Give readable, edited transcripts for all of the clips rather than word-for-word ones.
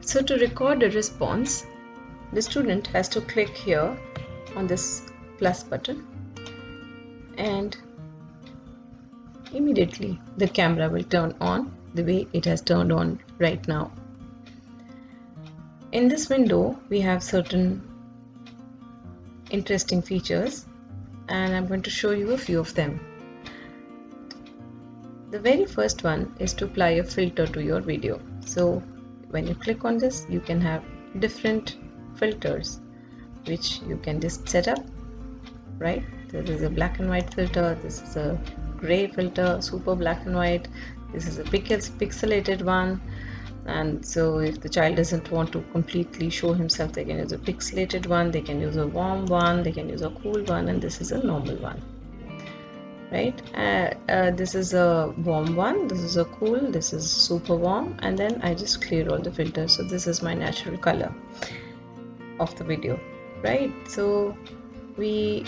So to record a response, the student has to click here on this plus button, and immediately the camera will turn on the way it has turned on right now. In this window, we have certain interesting features, and I'm going to show you a few of them. The very first one is to apply a filter to your video. So when you click on this, you can have different filters which you can just set up, right? This is a black and white filter, this is a gray filter, super black and white, this is a pixelated one. And so if the child doesn't want to completely show himself, they can use a pixelated one, they can use a warm one, they can use a cool one, and this is a normal one, right? This is a warm one, this is a cool, this is super warm, and then I just clear all the filters. So this is my natural color of the video, right? So we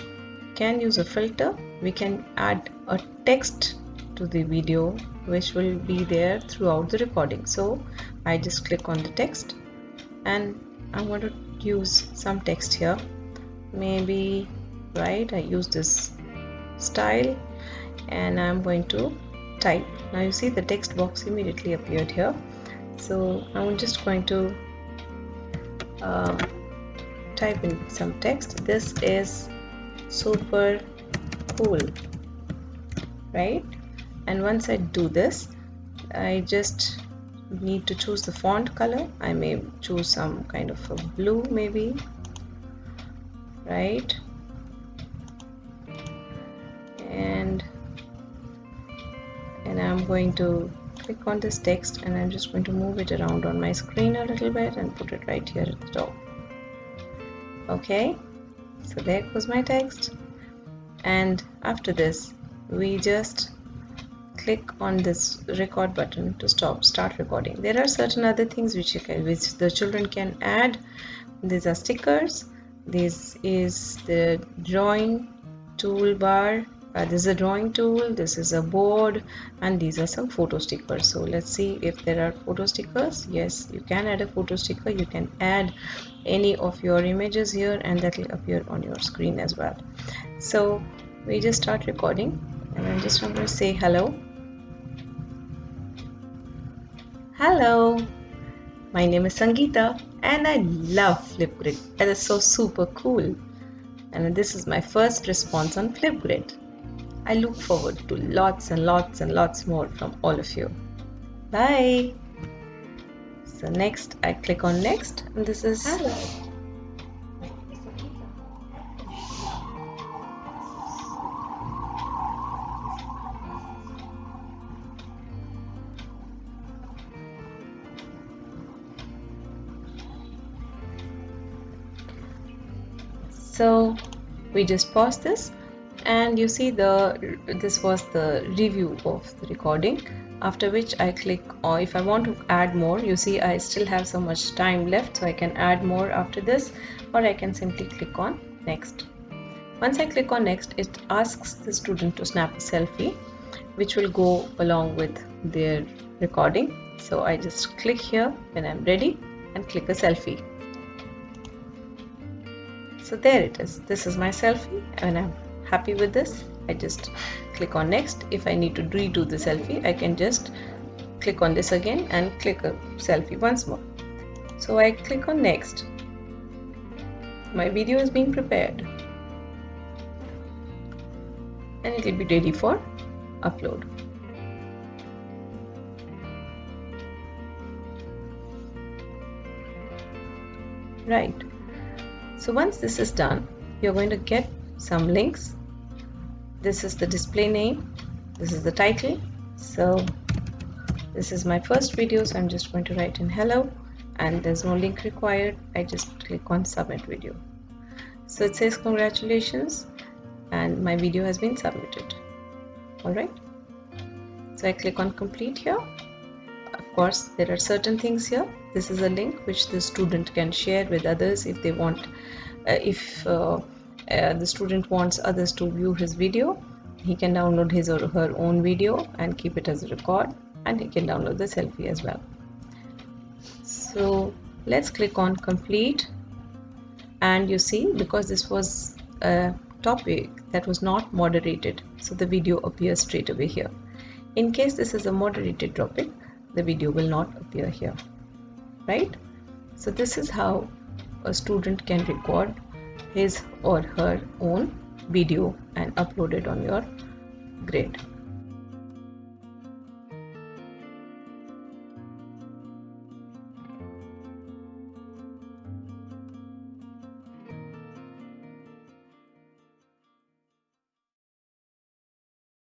can use a filter, we can add a text to the video which will be there throughout the recording. So I just click on the text and I'm going to use some text here, maybe, right? I use this style and I'm going to type. Now you see the text box immediately appeared here. So I'm just going to type in some text. This is super cool, right? And once I do this, I just need to choose the font color. I may choose some kind of a blue maybe, right? And I'm going to click on this text and I'm just going to move it around on my screen a little bit and put it right here at the top. Okay, so there goes my text, and after this we just click on this record button to start recording. There are certain other things which the children can add. These are stickers, this is the drawing toolbar, this is a drawing tool, this is a board, and these are some photo stickers. So let's see if there are photo stickers. Yes, you can add a photo sticker, you can add any of your images here and that will appear on your screen as well. So we just start recording and I'm just going to say hello. Hello, my name is Sangeeta and I love Flipgrid. It is so super cool, and this is my first response on Flipgrid. I look forward to lots and lots and lots more from all of you. Bye. So next I click on next, and this is hello. So we just pause this, and you see this was the review of the recording, after which I click, or if I want to add more, you see I still have so much time left, so I can add more after this, or I can simply click on next. Once I click on next, it asks the student to snap a selfie which will go along with their recording. So I just click here when I'm ready and click a selfie. So there it is. This is my selfie, and I'm happy with this. I just click on next. If I need to redo the selfie, I can just click on this again and click a selfie once more. So I click on next. My video is being prepared and it will be ready for upload. Right. So once this is done, you're going to get some links. This is the display name, this is the title. So this is my first video, so I'm just going to write in hello, and there's no link required. I just click on submit video. So it says congratulations, and my video has been submitted. Alright, so I click on complete here. Of course, there are certain things here. This is a link which the student can share with others if they want. If the student wants others to view his video, he can download his or her own video and keep it as a record, and he can download the selfie as well. So let's click on complete, and you see, because this was a topic that was not moderated, so the video appears straight away here. In case this is a moderated topic, the video will not appear here, right? So this is how a student can record his or her own video and upload it on your grid.